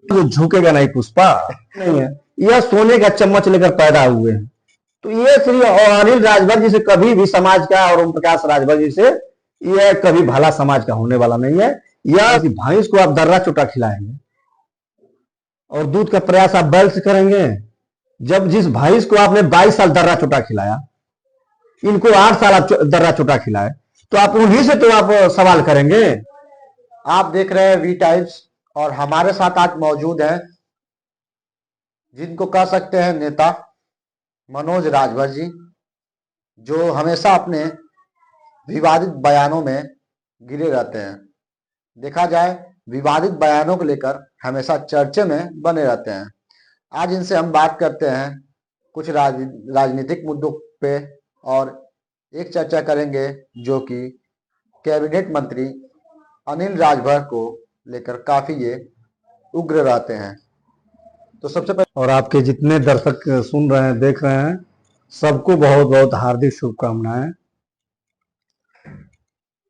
जो झुकेगा नहीं पुष्पा, नहीं है। यह सोने का चम्मच लेकर पैदा हुए हैं। तो ये श्री अनिल राजभर जी से कभी भी समाज का, और ओम प्रकाश राजभर जी से यह कभी भला समाज का होने वाला नहीं है। यह भैंस को आप दर्रा चोटा खिलाएंगे और दूध का प्रयास आप बैल से करेंगे। जब जिस भैंस को आपने 22 साल दर्रा चोटा खिलाया, इनको 8 साल आप दर्रा चोटा खिलाए, तो आप उन्हीं से तो आप सवाल करेंगे। आप देख रहे हैं वी टाइम्स, और हमारे साथ आज मौजूद हैं जिनको कह सकते हैं नेता, मनोज राजभर जी, जो हमेशा अपने विवादित बयानों में गिरे रहते हैं। देखा जाए विवादित बयानों को लेकर हमेशा चर्चे में बने रहते हैं। आज इनसे हम बात करते हैं कुछ राजनीतिक मुद्दों पे, और एक चर्चा करेंगे जो कि कैबिनेट मंत्री अनिल राजभर को लेकर काफी ये उग्र रहते हैं। तो सबसे पहले, और आपके जितने दर्शक सुन रहे हैं, देख रहे हैं, सबको बहुत बहुत हार्दिक शुभकामनाएं।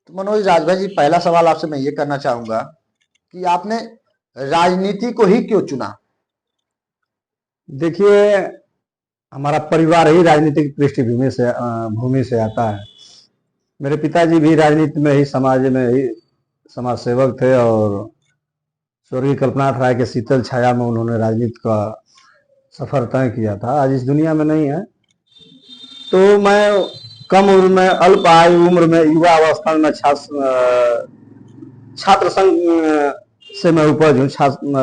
तो मनोज राजभर जी, पहला सवाल आपसे मैं ये करना चाहूंगा कि आपने राजनीति को ही क्यों चुना? देखिए, हमारा परिवार ही राजनीतिक पृष्ठभूमि से भूमि से आता है। मेरे पिताजी भी राजनीति में ही, समाज में ही समाज सेवक थे, और स्वर्गीय कल्पनाथ राय के शीतल छाया में उन्होंने राजनीति का सफर तय किया था। आज इस दुनिया में नहीं है। तो मैं कम उम्र में, अल्प आयु उम्र में, युवा अवस्था में छात्र संघ से मैं उपज हूँ,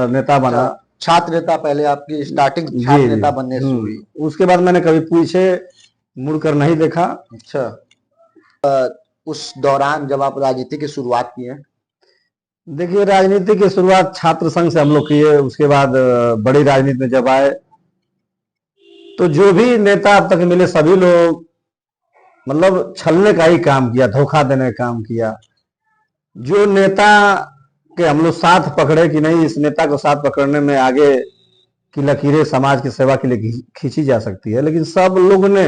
नेता बना। छात्र नेता, पहले आपकी स्टार्टिंग छात्र नेता बनने से हुई। उसके बाद मैंने कभी पीछे मुड़कर नहीं देखा। अच्छा, उस दौरान जब आप राजनीति की शुरुआत किए? देखिए, राजनीति की शुरुआत छात्र संघ से हम लोग किए। उसके बाद बड़ी राजनीति में जब आए, तो जो भी नेता अब तक मिले, सभी लोग मतलब छलने का ही काम किया, धोखा देने का काम किया। जो नेता के हम लोग साथ पकड़े कि नहीं, इस नेता को साथ पकड़ने में आगे की लकीरें समाज की सेवा के लिए खींची जा सकती है, लेकिन सब लोग ने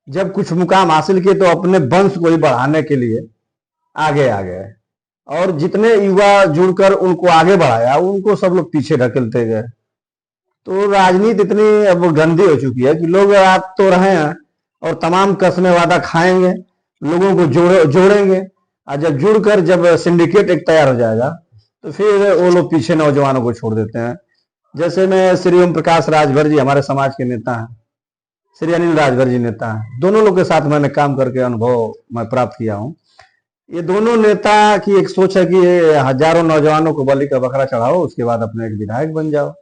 जब कुछ मुकाम हासिल किए तो अपने वंश को ही बढ़ाने के लिए आगे आ गए, और जितने युवा जुड़कर उनको आगे बढ़ाया, उनको सब लोग पीछे ढकेलते गए। तो राजनीति इतनी अब गंदी हो चुकी है कि लोग आप तो रहे हैं और तमाम कसमें वादा खाएंगे, लोगों को जोड़ेंगे, और जब जुड़कर जब सिंडिकेट एक तैयार हो जाएगा तो फिर वो लोग पीछे नौजवानों को छोड़ देते हैं। जैसे मैं श्री ओम प्रकाश राजभर जी हमारे समाज के नेता हैं, श्री अनिल राजभर जी नेता हैं। दोनों लोग के साथ मैंने काम करके अनुभव मैं प्राप्त किया हूँ। ये दोनों नेता की एक सोच है कि हजारों नौजवानों को बलि का बकरा चढ़ाओ, उसके बाद अपने एक विधायक बन जाओ।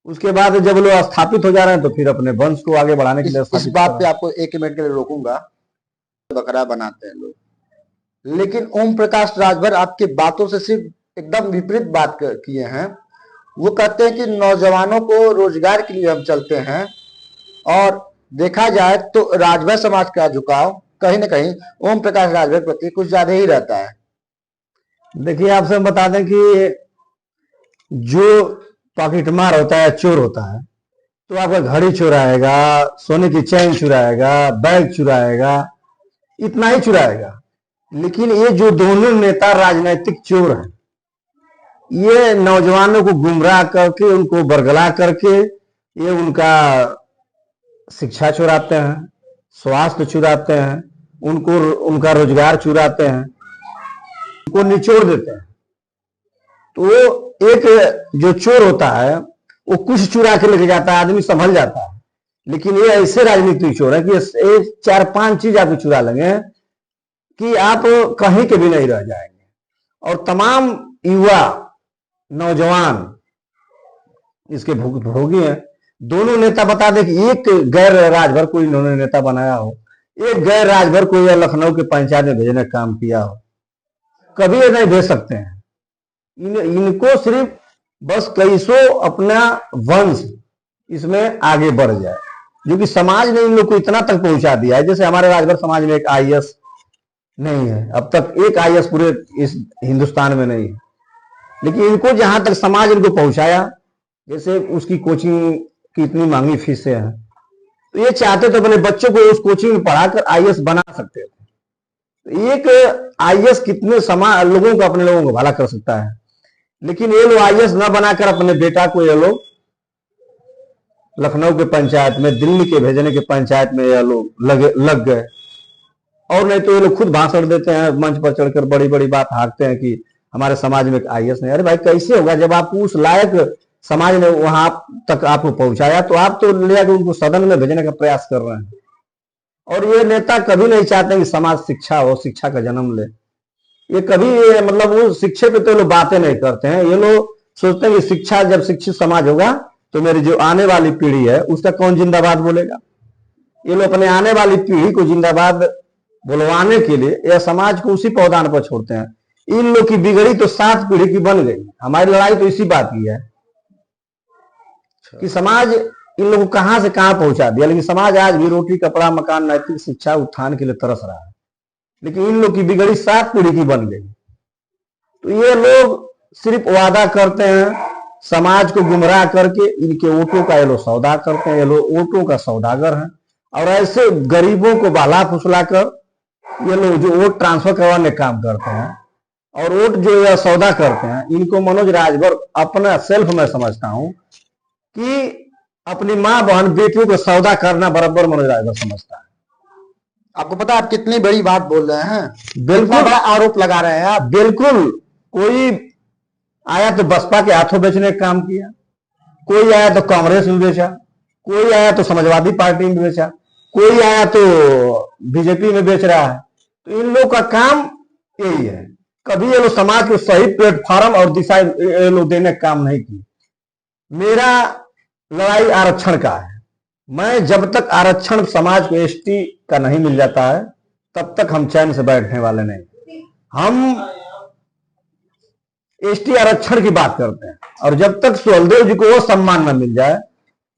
उसके बाद जब लोग स्थापित हो जा रहे हैं तो फिर अपने वंश को आगे बढ़ाने के लिए इस बात पे आपको 1 मिनट के लिए रोकूंगा। बकरा बनाते हैं लोग, लेकिन ओम प्रकाश राजभर आपकी बातों से सिर्फ एकदम विपरीत बात किए हैं। वो कहते हैं कि नौजवानों को रोजगार के लिए हम चलते हैं, और देखा जाए तो राजभर समाज का झुकाव कहीं ना कहीं ओम प्रकाश राजभर प्रति कुछ ज्यादा ही रहता है। देखिए, आपसे हम बता दें कि जो पॉकेटमार होता है, चोर होता है, तो आपका घड़ी चुराएगा, सोने की चैन चुराएगा, बैग चुराएगा, इतना ही चुराएगा। लेकिन ये जो दोनों नेता राजनीतिक चोर हैं, ये नौजवानों को गुमराह करके, उनको बरगला करके, ये उनका शिक्षा चुराते हैं, स्वास्थ्य चुराते हैं, उनको उनका रोजगार चुराते हैं, उनको निचोड़ देते हैं। तो एक जो चोर होता है वो कुछ चुरा के लेके जाता है, आदमी संभल जाता है। लेकिन ये ऐसे राजनीतिक चोर है कि ये 4-5 चीज आपको चुरा लेंगे कि आप कहीं के भी नहीं रह जाएंगे। और तमाम युवा नौजवान इसके भोगी हैं। दोनों नेता बता दें कि एक गैर राजभर को इन्होंने नेता बनाया हो, एक गैर राजभर को या लखनऊ के पंचायत में भेजने का काम किया हो, कभी ये नहीं भेज सकते हैं। इनको सिर्फ बस कैसो अपना वंश इसमें आगे बढ़ जाए, जो कि समाज ने इन लोग को इतना तक पहुंचा दिया है। जैसे हमारे राजभर समाज में एक आईएएस नहीं है, अब तक एक आईएएस पूरे इस हिंदुस्तान में नहीं है। लेकिन इनको जहां तक समाज इनको पहुंचाया, जैसे उसकी कोचिंग की इतनी महंगी फीसें हैं, तो ये चाहते तो अपने बच्चों को उस कोचिंग में पढ़ाकर आईएएस बना सकते थे। एक आईएएस कितने समाज लोगों को, अपने लोगों को भला कर सकता है। लेकिन ये लोग आईएएस न बनाकर अपने बेटा को ये लोग लखनऊ के पंचायत में, दिल्ली के भेजने के पंचायत में ये लोग लग गए। और नहीं तो ये लोग खुद भाषण देते हैं, मंच पर चढ़कर बड़ी बड़ी बात हाँकते हैं कि हमारे समाज में आईएएस नहीं। अरे भाई कैसे होगा, जब आपको उस लायक समाज ने वहां तक आपको पहुंचाया तो आप तो ले आकर उनको सदन में भेजने का प्रयास कर रहे हैं। और ये नेता कभी नहीं चाहते कि समाज शिक्षा हो, शिक्षा का जन्म ले। ये कभी मतलब वो शिक्षे पे तो लोग बातें नहीं करते हैं। ये लोग सोचते हैं कि शिक्षा, जब शिक्षित समाज होगा तो मेरी जो आने वाली पीढ़ी है उसका कौन जिंदाबाद बोलेगा। ये लोग अपने आने वाली पीढ़ी को जिंदाबाद बुलवाने के लिए यह समाज को उसी पौधान पर छोड़ते हैं। इन लोग की बिगड़ी तो 7 पीढ़ी की बन गई। हमारी लड़ाई तो इसी बात की है कि समाज इन लोगों को कहां से कहां पहुंचा दिया, लेकिन समाज आज भी रोटी कपड़ा मकान नैतिक शिक्षा उत्थान के लिए तरस रहा है। लेकिन इन लोग की बिगड़ी 7 पीढ़ी की बन गई। तो ये लोग सिर्फ वादा करते हैं, समाज को गुमराह करके इनके वोटों का ये लोग सौदा करते हैं। ये लोग वोटों का सौदागर हैं और ऐसे गरीबों को बहला फुसला कर ये लोग जो वोट ट्रांसफर करवाने काम करते हैं और वोट जो यह सौदा करते हैं, इनको मनोज राजभर अपना सेल्फ में समझता हूं कि अपनी मां बहन बेटियों को सौदा करना बराबर मनोज राजभर समझता है। आपको पता है आप कितनी बड़ी बात बोल रहे हैं, बिल्कुल बड़ा आरोप लगा रहे हैं आप। बिल्कुल, कोई आया तो बसपा के हाथों बेचने का काम किया, कोई आया तो कांग्रेस में बेचा, कोई आया तो समाजवादी पार्टी में बेचा, कोई आया तो बीजेपी में बेच रहा है। तो इन लोग का काम यही है। कभी ये लोग समाज को सही प्लेटफॉर्म और दिशा ये लोग देने का काम नहीं किए। मेरा लड़ाई आरक्षण का है। मैं जब तक आरक्षण समाज को एसटी का नहीं मिल जाता है तब तक हम चैन से बैठने वाले नहीं। हम एसटी आरक्षण की बात करते हैं और जब तक सुहलदेव जी को वो सम्मान न मिल जाए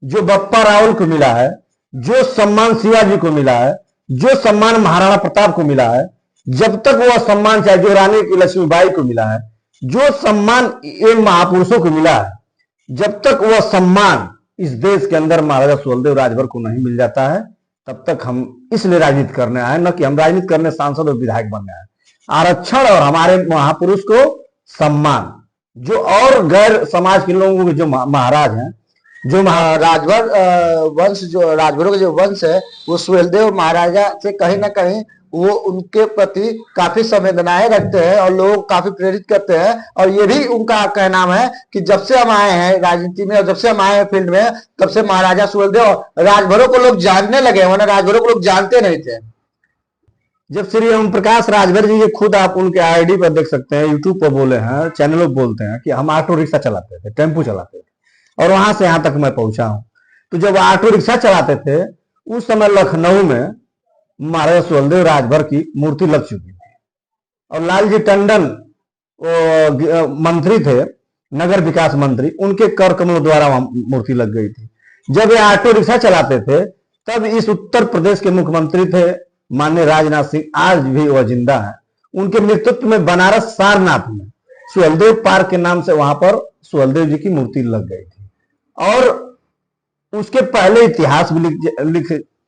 जो बप्पा रावल को मिला है, जो सम्मान शिवाजी को मिला है, जो सम्मान महाराणा प्रताप को मिला है, जब तक वह सम्मान चाहे जो रानी की लक्ष्मीबाई को मिला है, जो सम्मान इन महापुरुषों को मिला है, जब तक वह सम्मान इस देश के अंदर महाराजा सुहलदेव राजभर को नहीं मिल जाता है तब तक हम इसलिए राजनीति करने आए, न कि हम राजनीति करने सांसद और विधायक बनने आए। आरक्षण और हमारे महापुरुष को सम्मान, जो और गैर समाज के लोगों के जो महाराज हैं, जो राजभर वंश, जो राजभरों का जो वंश है वो सुहेलदेव महाराजा से कहीं ना कहीं वो उनके प्रति काफी संवेदनाएं रखते हैं और लोग काफी प्रेरित करते हैं। और ये भी उनका कहना है कि जब से हम आए हैं राजनीति में और जब से हम आए हैं फील्ड में तब से महाराजा सुहेलदेव राजभरों को लोग जानने लगे, वरना राजभरों को लोग जानते नहीं थे। जब श्री ओम प्रकाश राजभर जी खुद आप उनके आईडी पर देख सकते हैं, यूट्यूब पर बोले हैं, चैनलों पर बोलते हैं कि हम ऑटो रिक्शा चलाते थे, टेम्पो चलाते थे और वहां से यहां तक मैं पहुंचा हूं। तो जब ऑटो रिक्शा चलाते थे उस समय लखनऊ में महाराजा सुहेलदेव राजभर की मूर्ति लग चुकी थी और लालजी टंडन मंत्री थे, नगर विकास मंत्री, उनके कर कमलों द्वारा वहां मूर्ति लग गई थी। जब ये ऑटो रिक्शा चलाते थे तब इस उत्तर प्रदेश के मुख्यमंत्री थे माननीय राजनाथ सिंह, आज भी वह जिंदा है। उनके नेतृत्व में बनारस सारनाथ में सुहेलदेव पार्क के नाम से वहां पर सुहेलदेव जी की मूर्ति लग गई थी। और उसके पहले इतिहास भी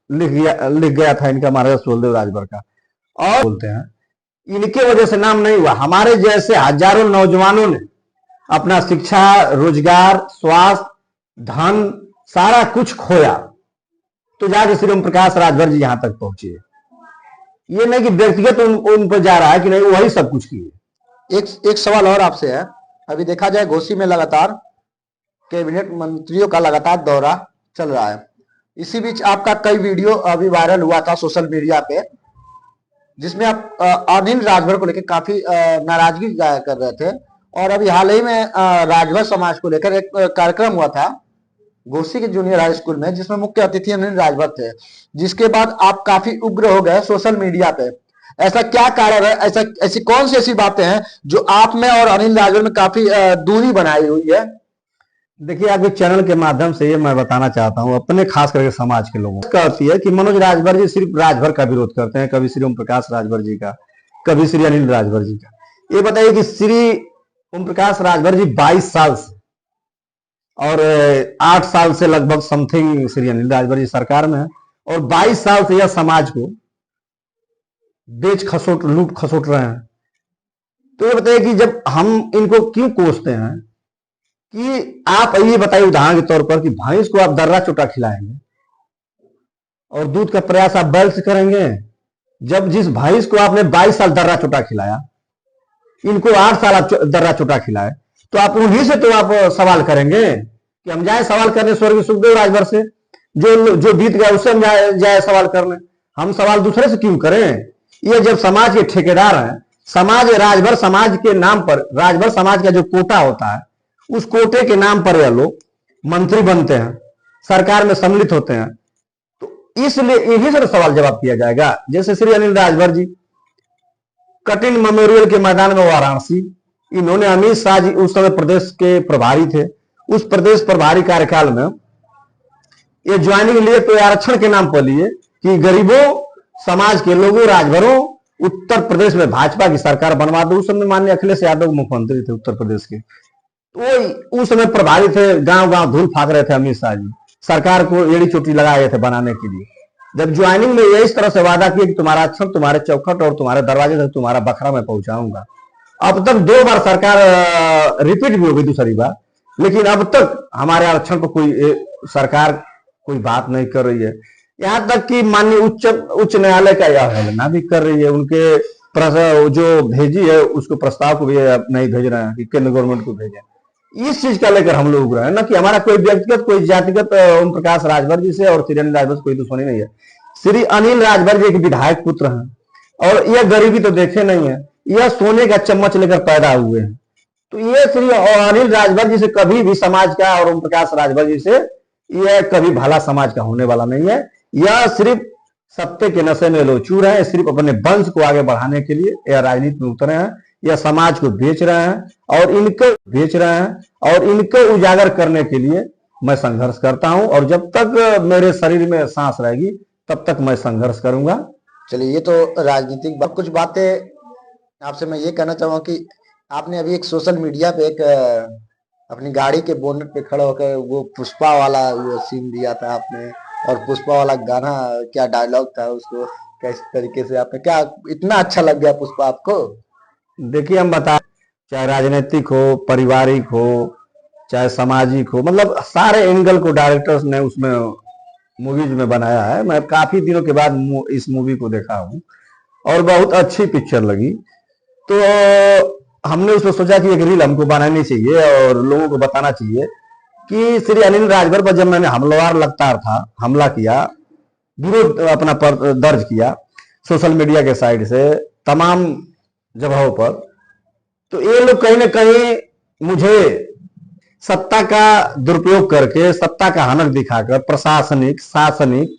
लिख गया था इनका, महाराजा सुहेलदेव राजभर का। और बोलते हैं इनके वजह से नाम नहीं हुआ, हमारे जैसे हजारों नौजवानों ने अपना शिक्षा, रोजगार, स्वास्थ्य, धन सारा कुछ खोया तो जाके श्री ओम प्रकाश राजभर जी यहां तक पहुंचे। ये नहीं कि व्यक्तिगत उन पर जा रहा है कि नहीं वही सब कुछ किए। एक सवाल और आपसे है, अभी देखा जाए घोसी में लगातार कैबिनेट मंत्रियों का लगातार दौरा चल रहा है। इसी बीच आपका कई वीडियो अभी वायरल हुआ था सोशल मीडिया पे जिसमें आप अनिल राजभर को लेकर काफी नाराजगी जाहिर कर रहे थे। और अभी हाल ही में राजभर समाज को लेकर एक कार्यक्रम हुआ था घोसी के जूनियर हाई स्कूल में जिसमें मुख्य अतिथि अनिल राजभर थे, जिसके बाद आप काफी उग्र हो गए सोशल मीडिया पे। ऐसा क्या कारण है, ऐसी कौन सी ऐसी बातें हैं जो आप में और अनिल राजभर में काफी दूरी बनाई हुई है? देखिए, आपके चैनल के माध्यम से ये मैं बताना चाहता हूं अपने खास करके समाज के लोगों को कहती है कि मनोज राजभर जी सिर्फ राजभर का विरोध करते हैं, कभी श्री ओम प्रकाश राजभर जी का, कभी श्री अनिल राजभर जी का। ये बताइए कि श्री ओम प्रकाश राजभर जी 22 साल से और 8 साल से लगभग समथिंग श्री अनिल राजभर जी सरकार में है और 22 साल से यह समाज को बेच खसोट लूट खसोट रहे हैं। तो ये बताइए कि जब हम इनको क्यों कोसते हैं, कि आप ये बताइए उदाहरण के तौर पर कि भैंस को आप दर्रा चोटा खिलाएंगे और दूध का प्रयास आप बैल से करेंगे, जब जिस भैंस को आपने 22 साल दर्रा चोटा खिलाया, इनको 8 साल आप दर्रा चोटा खिलाए, तो आप उन्हीं से तो आप सवाल करेंगे कि हम जाए सवाल करने स्वर्गीय सुखदेव राजभर से, जो जो बीत गया उससे हम जाए सवाल करने। हम सवाल दूसरे से क्यों करें? ये जब समाज के ठेकेदार हैं, समाज राजभर समाज के नाम पर, राजभर समाज का जो कोटा होता है, उस कोटे के नाम पर यह लोग मंत्री बनते हैं, सरकार में सम्मिलित होते हैं, तो इसलिए इन्हीं से सवाल जवाब किया जाएगा। जैसे श्री अनिल राजभर जी कटिंग मेमोरियल के मैदान में वाराणसी, इन्होंने अमित शाह जी उस समय प्रदेश के प्रभारी थे, उस प्रदेश प्रभारी कार्यकाल में ये ज्वाइनिंग लिए तो आरक्षण के नाम पर लिए कि गरीबों, समाज के लोगों, राजभरों, उत्तर प्रदेश में भाजपा की सरकार बनवा दो। उस समय माननीय अखिलेश यादव मुख्यमंत्री थे उत्तर प्रदेश के, तो उस समय प्रभारी थे, गांव गांव धूल फाक रहे थे अमित शाह जी, सरकार को एड़ी चोटी लगाए थे बनाने के लिए। जब ज्वाइनिंग में ये इस तरह से वादा किया कि तुम्हारा अक्षर, तुम्हारे चौखट और तुम्हारे दरवाजे तक तुम्हारा बखरा मैं पहुंचाऊंगा। अब तक 2 बार सरकार रिपीट भी हो गई दूसरी बार, लेकिन अब तक हमारे आरक्षण पर कोई सरकार कोई बात नहीं कर रही है। यहां तक कि माननीय उच्च न्यायालय का यह अवहेलना भी कर रही है, उनके जो भेजी है उसको प्रस्ताव को भी नहीं भेज रहे हैं कि केंद्र गवर्नमेंट को भेजें। इस चीज का लेकर हम लोग उग रहे हैं ना, कि हमारा कोई व्यक्तिगत, कोई जातिगत ओम प्रकाश राजभर जी से और श्री अनिल राजभर से कोई दुश्मनी नहीं है। श्री अनिल राजभर जी एक विधायक पुत्र हैं और यह गरीबी तो देखे नहीं है, यह सोने का चम्मच लेकर पैदा हुए हैं। तो ये श्री अनिल राजभर जी से कभी भी समाज का और ओम प्रकाश राजभर जी से यह कभी भला समाज का होने वाला नहीं है। यह सिर्फ सत्ते के नशे में लोचूर है, सिर्फ अपने वंश को आगे बढ़ाने के लिए यह राजनीति में उतरे हैं, यह समाज को बेच रहे हैं और इनको उजागर करने के लिए मैं संघर्ष करता हूं, और जब तक मेरे शरीर में सांस रहेगी तब तक मैं संघर्ष करूंगा। चलिए, ये तो राजनीतिक कुछ बातें आपसे मैं ये कहना चाहूंगा कि आपने अभी एक सोशल मीडिया पे एक अपनी गाड़ी के बोनट पे खड़ा होकर वो पुष्पा वाला वो सीन दिया था आपने, और पुष्पा वाला गाना, क्या डायलॉग था उसको किस तरीके से आपने, क्या इतना अच्छा लग गया पुष्पा आपको? देखिए, हम बता, चाहे राजनीतिक हो, पारिवारिक हो, चाहे सामाजिक हो, मतलब सारे एंगल को डायरेक्टर्स ने उसमें मूवीज में बनाया है। मैं काफी दिनों के बाद इस मूवी को देखा हूं और बहुत अच्छी पिक्चर लगी। तो हमने उसमें सोचा कि एक रील हमको बनानी चाहिए और लोगों को बताना चाहिए कि श्री अनिल राजभर पर जब मैंने हमलावर लगातार था, हमला किया, विरोध अपना पर दर्ज किया सोशल मीडिया के साइड से तमाम जगहों पर, तो ये लोग कहीं ना कहीं मुझे सत्ता का दुरुपयोग करके, सत्ता का हनक दिखाकर प्रशासनिक, शासनिक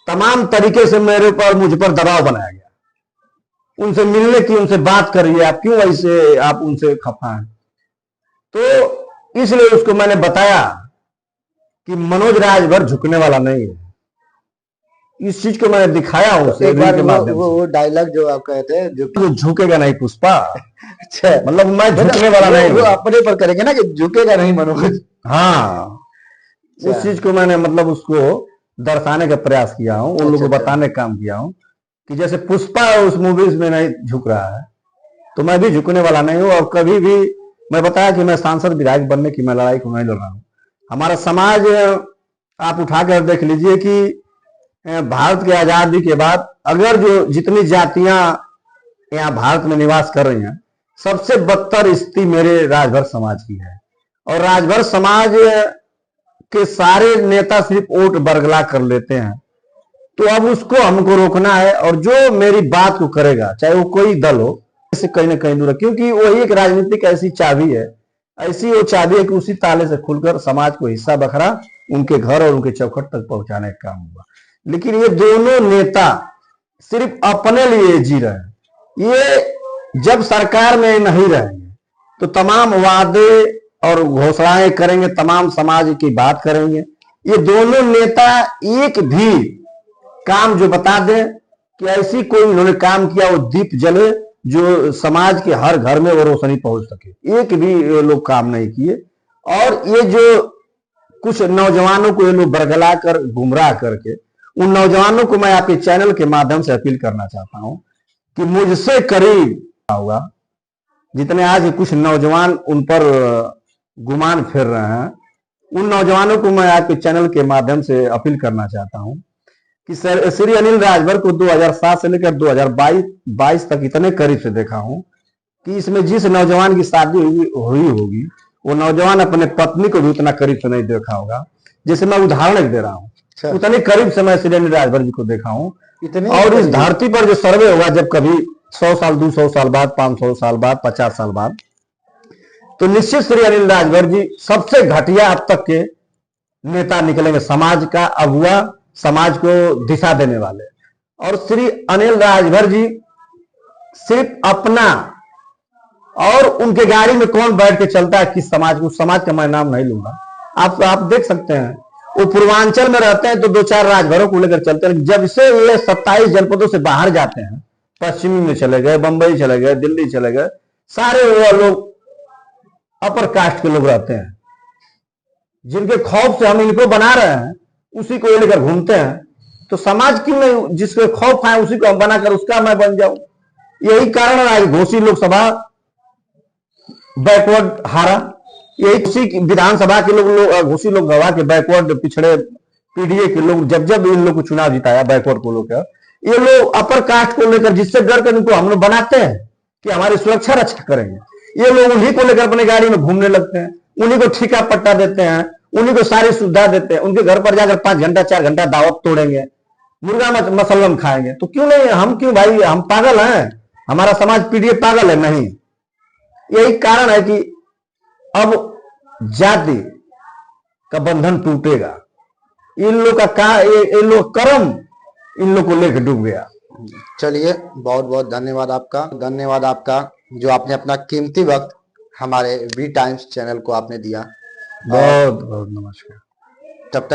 तमाम तरीके से मेरे ऊपर, मुझ पर दबाव बनाया गया। उनसे मिलने की, उनसे बात करिए, आप क्यों ऐसे, आप उनसे खफा हैं। तो इसलिए उसको मैंने बताया कि मनोज राजभर झुकने वाला नहीं है। इस चीज को मैंने दिखाया हूं उसे, एक बार वो डायलॉग जो आप कहे थे, जो झुकेगा नहीं पुष्पा। अच्छा, मतलब मैं झुकने वाला नहीं, वो अपने पर करेंगे ना कि झुकेगा नहीं मनोज। हाँ, उस चीज को मैंने मतलब उसको दर्शाने का प्रयास किया हूं, उन लोगों को बताने का काम किया हूं कि जैसे पुष्पा उस मूवीज में नहीं झुक रहा है, तो मैं भी झुकने वाला नहीं हूं। और कभी भी मैं बताया कि मैं सांसद विधायक बनने की मैं लड़ाई को नहीं लड़ रहा हूं। हमारा समाज आप उठाकर देख लीजिए कि भारत की आजादी के बाद अगर जो जितनी जातियां यहाँ भारत में निवास कर रही हैं, सबसे बदतर स्थिति मेरे राजभर समाज की है। और राजभर समाज के सारे नेता सिर्फ वोट बरगला कर लेते हैं। तो अब उसको हमको रोकना है, और जो मेरी बात को करेगा, चाहे वो कोई दल हो, इससे कहीं ना कहीं दूर है, क्योंकि वही एक राजनीतिक ऐसी चाबी है, ऐसी वो चाबी है कि उसी ताले से खुलकर समाज को हिस्सा बखरा उनके घर और उनके चौखट तक पहुंचाने का काम हुआ। लेकिन ये दोनों नेता सिर्फ अपने लिए जी रहे हैं। ये जब सरकार में नहीं रहेंगे तो तमाम वादे और घोषणाएं करेंगे, तमाम समाज की बात करेंगे। ये दोनों नेता एक भी काम जो बता दें कि ऐसी कोई उन्होंने काम किया, वो दीप जले जो समाज के हर घर में वो रोशनी पहुंच सके, एक भी लोग काम नहीं किए। और ये जो कुछ नौजवानों को ये लोग बरगला कर, गुमराह करके, उन नौजवानों को मैं आपके चैनल के माध्यम से अपील करना चाहता हूं कि मुझसे करीब होगा जितने आज कुछ नौजवान उन पर गुमान फेर रहे हैं, उन नौजवानों को मैं आपके चैनल के माध्यम से अपील करना चाहता हूं कि श्री अनिल राजभर को 2007 से लेकर 2022 तक इतने करीब से देखा हूं कि इसमें जिस नौजवान की शादी हुई होगी वो नौजवान अपने पत्नी को भी उतना करीब से नहीं देखा होगा। जैसे मैं उदाहरण दे रहा हूँ, उतने करीब से मैं श्री अनिल राजभर जी को देखा हूँ। और इस धरती पर जो सर्वे होगा जब कभी 100 साल 200 साल बाद, 500 साल बाद, 50 साल बाद, तो निश्चित श्री अनिल राजभर जी सबसे घटिया अब तक के नेता निकलेंगे, समाज का अगुआ, समाज को दिशा देने वाले। और श्री अनिल राजभर जी सिर्फ अपना और उनके गाड़ी में कौन बैठ के चलता है किस समाज को, समाज का मैं नाम नहीं लूंगा। आप देख सकते हैं वो पूर्वांचल में रहते हैं तो 2-4 राजभरों को लेकर चलते हैं। जब से ये 27 जनपदों से बाहर जाते हैं, पश्चिमी में चले गए, बंबई चले गए, दिल्ली चले गए, सारे वो लोग अपर कास्ट के लोग रहते हैं जिनके खौफ से हम इनको बना रहे हैं, उसी को लेकर घूमते हैं। तो समाज की मैं जिसके खौफ है उसी को हम बनाकर उसका मैं बन जाऊं। यही कारण है आज घोसी लोकसभा बैकवर्ड हारा। यही घोसी विधानसभा के लोग घोसी लोकसभा के बैकवर्ड पिछड़े पीडीए के लोग जब इन लोग को चुनाव जिताया, बैकवर्ड को लोग, ये लोग अपर कास्ट को लेकर जिससे डर कर इनको हम लोग बनाते हैं कि हमारी सुरक्षा रक्षा करेंगे, ये लोग उन्हीं को लेकर अपने गाड़ी में घूमने लगते हैं, उन्हीं को ठेका पट्टा देते हैं, उन्हीं को सारी सुविधा देते हैं। उनके घर पर जाकर 5 घंटा 4 घंटा दावत तोड़ेंगे, मुर्गा मसल्लम खाएंगे। तो क्यों नहीं, हम क्यों भाई, हम पागल हैं? हमारा समाज पीडीए पागल है? नहीं। यही कारण है कि अब जाति का बंधन टूटेगा। इन लोग का इन लोग कर्म इन लोग को लेकर डूब गया। चलिए, बहुत बहुत धन्यवाद आपका जो आपने अपना कीमती वक्त हमारे वी टाइम्स चैनल को आपने दिया। बहुत बहुत नमस्कार। तब तक